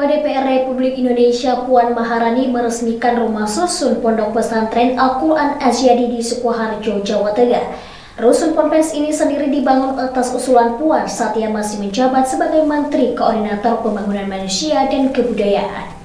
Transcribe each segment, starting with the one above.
Ketua DPR Republik Indonesia Puan Maharani meresmikan rumah susun Pondok Pesantren Al-Quran Asyadi di Sukoharjo, Jawa Tengah. Rusun Ponpes ini sendiri dibangun atas usulan Puan saat ia masih menjabat sebagai Menteri Koordinator Pembangunan Manusia dan Kebudayaan.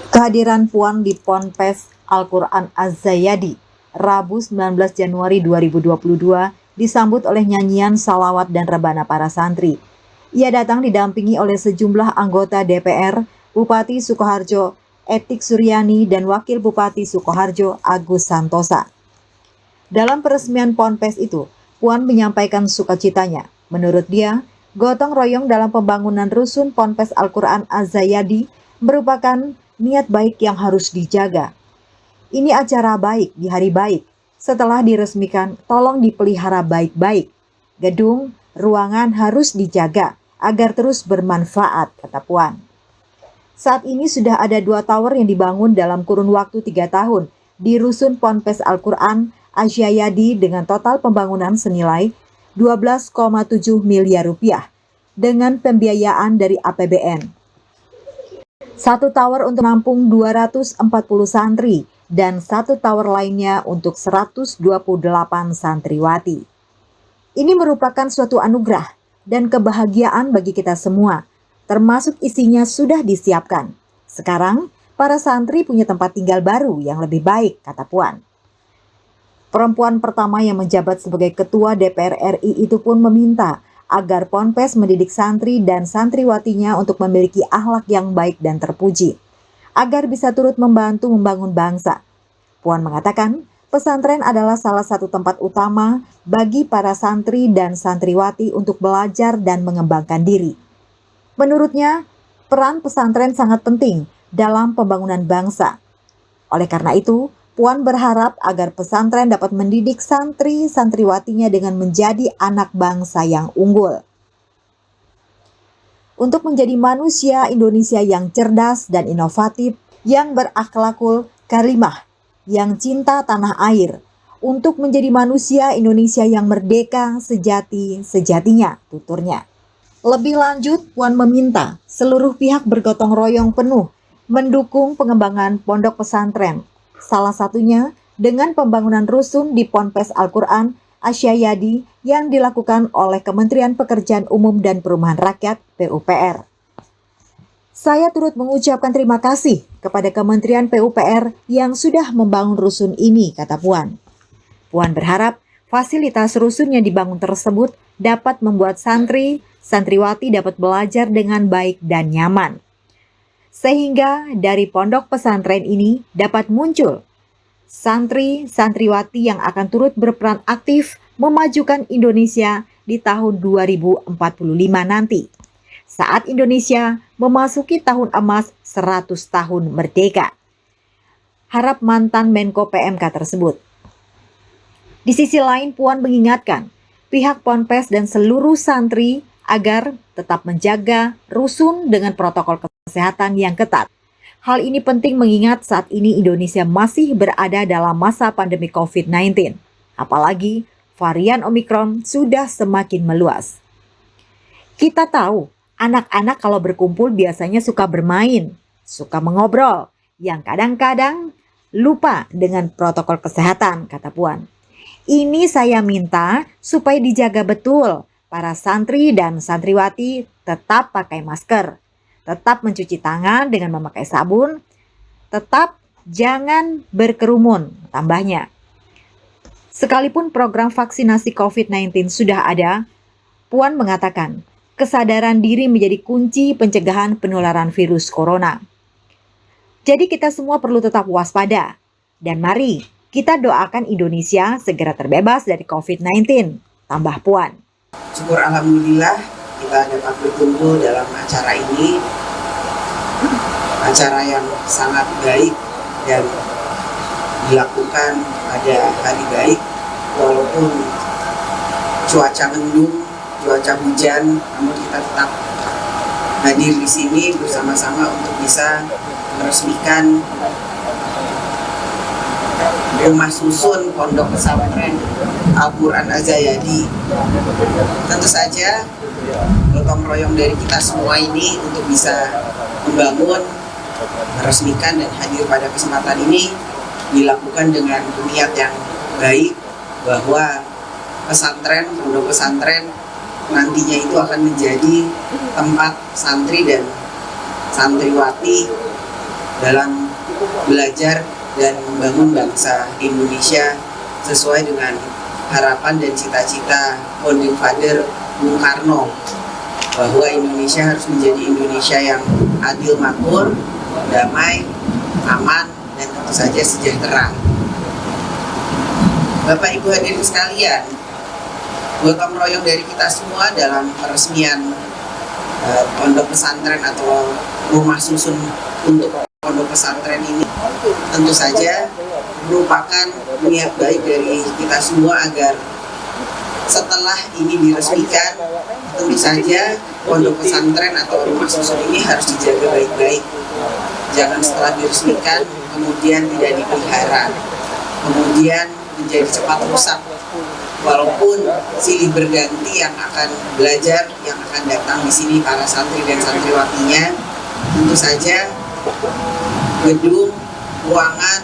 Kehadiran Puan di Ponpes Al-Quran Asyadi Rabu 19 Januari 2022 disambut oleh nyanyian salawat dan rebana para santri. Ia datang didampingi oleh sejumlah anggota DPR, Bupati Sukoharjo, Etik Suryani, dan Wakil Bupati Sukoharjo, Agus Santosa. Dalam peresmian Ponpes itu, Puan menyampaikan sukacitanya. Menurut dia, gotong royong dalam pembangunan rusun Ponpes Al-Quran Asyadi merupakan niat baik yang harus dijaga. Ini acara baik di hari baik. Setelah diresmikan, tolong dipelihara baik-baik. Gedung, ruangan harus dijaga agar terus bermanfaat, kata Puan. Saat ini sudah ada 2 tower yang dibangun dalam kurun waktu 3 tahun di rusun Ponpes Al-Quran Asyadi dengan total pembangunan senilai 12,7 miliar rupiah dengan pembiayaan dari APBN. 1 tower untuk menampung 240 santri dan 1 tower lainnya untuk 128 santriwati. Ini merupakan suatu anugerah dan kebahagiaan bagi kita semua, termasuk isinya sudah disiapkan. Sekarang, para santri punya tempat tinggal baru yang lebih baik, kata Puan. Perempuan pertama yang menjabat sebagai Ketua DPR RI itu pun meminta agar Ponpes mendidik santri dan santriwatinya untuk memiliki akhlak yang baik dan terpuji, agar bisa turut membantu membangun bangsa. Puan mengatakan, pesantren adalah salah satu tempat utama bagi para santri dan santriwati untuk belajar dan mengembangkan diri. Menurutnya, peran pesantren sangat penting dalam pembangunan bangsa. Oleh karena itu, Puan berharap agar pesantren dapat mendidik santri-santriwatinya dengan menjadi anak bangsa yang unggul. Untuk menjadi manusia Indonesia yang cerdas dan inovatif, yang berakhlakul karimah, yang cinta tanah air, untuk menjadi manusia Indonesia yang merdeka sejati-sejatinya, tuturnya. Lebih lanjut, Puan meminta seluruh pihak bergotong royong penuh mendukung pengembangan pondok pesantren, salah satunya dengan pembangunan rusun di Ponpes Al-Quran Asyadi yang dilakukan oleh Kementerian Pekerjaan Umum dan Perumahan Rakyat (PUPR). Saya turut mengucapkan terima kasih kepada Kementerian PUPR yang sudah membangun rusun ini, kata Puan. Puan berharap fasilitas rusun yang dibangun tersebut dapat membuat santriwati dapat belajar dengan baik dan nyaman. Sehingga dari pondok pesantren ini dapat muncul santriwati yang akan turut berperan aktif memajukan Indonesia di tahun 2045 nanti, saat Indonesia memasuki tahun emas 100 tahun merdeka. Harap mantan Menko PMK tersebut. Di sisi lain, Puan mengingatkan pihak Ponpes dan seluruh santri agar tetap menjaga rusun dengan protokol kesehatan yang ketat. Hal ini penting mengingat saat ini Indonesia masih berada dalam masa pandemi COVID-19. Apalagi varian Omikron sudah semakin meluas. Kita tahu, anak-anak kalau berkumpul biasanya suka bermain, suka mengobrol, yang kadang-kadang lupa dengan protokol kesehatan, kata Puan. Ini saya minta supaya dijaga betul. Para santri dan santriwati tetap pakai masker, tetap mencuci tangan dengan memakai sabun, tetap jangan berkerumun, tambahnya. Sekalipun program vaksinasi COVID-19 sudah ada, Puan mengatakan kesadaran diri menjadi kunci pencegahan penularan virus corona. Jadi kita semua perlu tetap waspada, dan mari kita doakan Indonesia segera terbebas dari COVID-19, tambah Puan. Syukur alhamdulillah kita dapat berkumpul dalam acara ini, acara yang sangat baik dan dilakukan pada hari baik walaupun cuaca mendung, cuaca hujan, namun kita tetap hadir di sini bersama-sama untuk bisa meresmikan rumah susun Pondok Pesantren Al-Quran Az-Zayadi. Tentu saja gotong royong dari kita semua ini untuk bisa membangun, meresmikan dan hadir pada kesempatan ini dilakukan dengan niat yang baik bahwa pesantren, pondok pesantren nantinya itu akan menjadi tempat santri dan santriwati dalam belajar dan membangun bangsa Indonesia sesuai dengan harapan dan cita-cita Founding Father Bung Karno bahwa Indonesia harus menjadi Indonesia yang adil makmur, damai, aman, dan tentu saja sejahtera. Bapak Ibu hadirin sekalian, gotong royong dari kita semua dalam peresmian pondok pesantren atau rumah susun untuk pondok pesantren ini tentu saja merupakan niat baik dari kita semua agar setelah ini diresmikan, tentu saja pondok pesantren atau rumah susun ini harus dijaga baik-baik. Jangan setelah diresmikan kemudian tidak dipelihara, kemudian menjadi cepat rusak. Walaupun silih berganti yang akan belajar, yang akan datang di sini para santri dan santriwatinya, tentu saja gedung, ruangan,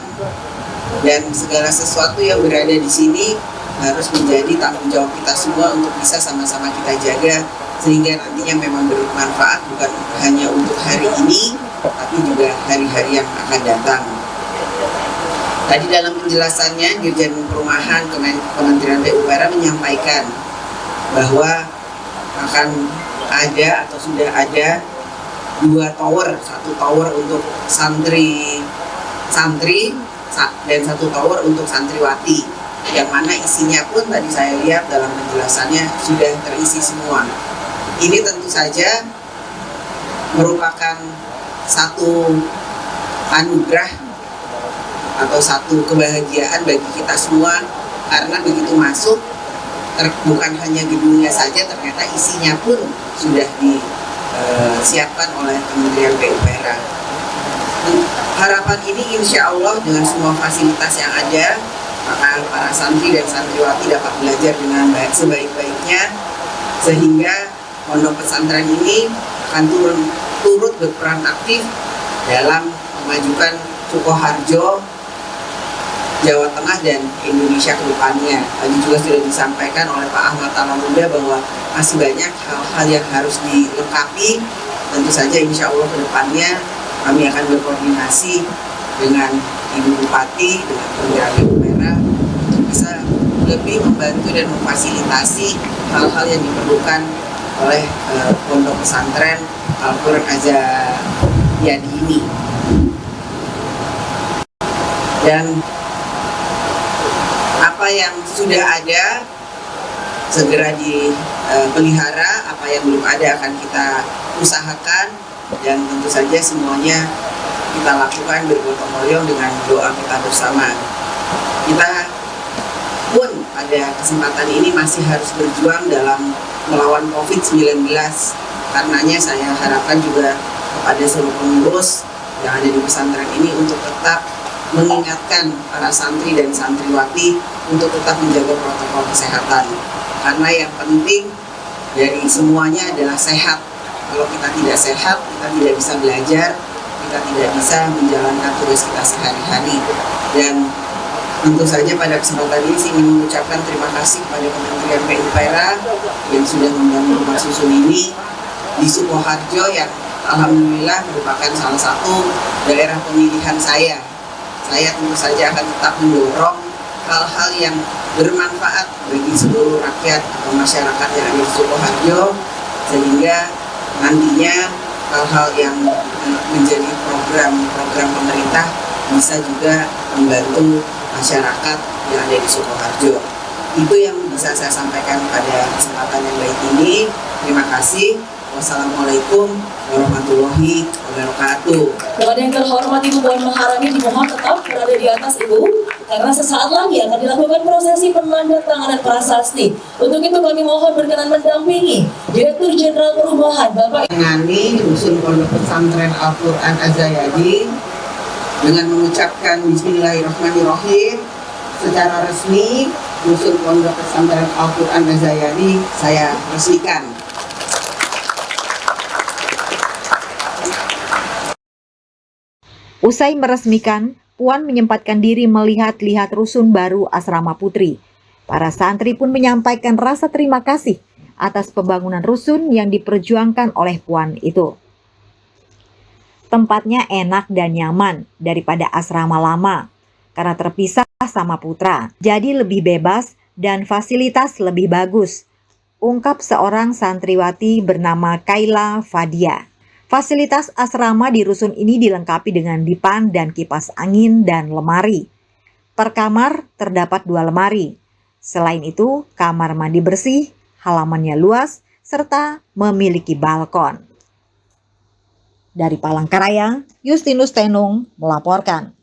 dan segala sesuatu yang berada di sini harus menjadi tanggung jawab kita semua untuk bisa sama-sama kita jaga sehingga nantinya memang bermanfaat bukan hanya untuk hari ini tapi juga hari-hari yang akan datang. Tadi dalam penjelasannya Dirjen Perumahan Kementerian PUPR menyampaikan bahwa akan ada atau sudah ada 2 tower, 1 tower untuk santri dan 1 tower untuk santriwati, yang mana isinya pun tadi saya lihat dalam penjelasannya sudah terisi semua. Ini tentu saja merupakan satu anugerah atau satu kebahagiaan bagi kita semua karena begitu masuk bukan hanya gedungnya saja, ternyata isinya pun sudah disiapkan oleh Kementerian PUPR. Harapan ini insya Allah dengan semua fasilitas yang ada, maka para santri dan santriwati dapat belajar dengan baik sebaik-baiknya sehingga pondok pesantren ini akan turut berperan aktif dalam memajukan Sukoharjo, Jawa Tengah dan Indonesia ke depannya. Tadi juga sudah disampaikan oleh Pak Ahmad Talamuda bahwa masih banyak hal-hal yang harus dilengkapi. Tentu saja insya Allah ke depannya kami akan berkoordinasi dengan Ibu Bupati, dengan Kementerian PUPR untuk bisa lebih membantu dan memfasilitasi hal-hal yang diperlukan oleh pondok pesantren Al-Quran Az-Zayadi ini. Dan apa yang sudah ada segera dipelihara, apa yang belum ada akan kita usahakan, dan tentu saja semuanya kita lakukan bergotong royong dengan doa kita bersama. Kita pun pada kesempatan ini masih harus berjuang dalam melawan COVID-19. Karenanya saya harapkan juga kepada seluruh pengurus yang ada di pesantren ini untuk tetap mengingatkan para santri dan santriwati untuk tetap menjaga protokol kesehatan. Karena yang penting dari semuanya adalah sehat. Kalau kita tidak sehat, kita tidak bisa belajar, kita tidak bisa menjalankan tugas kita sehari-hari. Dan tentu saja pada kesempatan ini saya ingin mengucapkan terima kasih kepada Kementerian PUPR yang sudah membangun rumah susun ini di Sukoharjo yang alhamdulillah merupakan salah satu daerah pemilihan saya. Saya tentu saja akan tetap mendorong hal-hal yang bermanfaat bagi seluruh rakyat atau masyarakat yang ada di Sukoharjo sehingga nantinya hal-hal yang menjadi program pemerintah bisa juga membantu masyarakat yang ada di Sukoharjo. Itu yang bisa saya sampaikan pada kesempatan yang baik ini. Terima kasih. Wassalamualaikum warahmatullahi wabarakatuh. Kepada yang terhormat Ibu Puan Maharani dimohon tetap berada di atas Ibu, karena sesaat lagi akan dilakukan prosesi penandatanganan prasasti. Untuk itu kami mohon berkenan mendampingi Direktur Jenderal Perumahan Bapak Menangani Dusun Pondok Pesantren Al-Quran Az-Zayadi dengan mengucapkan Bismillahirrahmanirrahim. secara resmi Rusun Pondok Pesantren Al-Quran Az-Zayyadi saya resmikan. Usai meresmikan, Puan menyempatkan diri melihat-lihat rusun baru asrama putri. Para santri pun menyampaikan rasa terima kasih atas pembangunan rusun yang diperjuangkan oleh Puan itu. Tempatnya enak dan nyaman daripada asrama lama karena terpisah sama putra, jadi lebih bebas dan fasilitas lebih bagus, ungkap seorang santriwati bernama Kaila Fadia. Fasilitas asrama di rusun ini dilengkapi dengan dipan dan kipas angin dan lemari. Per kamar terdapat 2 lemari. Selain itu, kamar mandi bersih, halamannya luas, serta memiliki balkon. Dari Palangkaraya, Justinus Tenung melaporkan.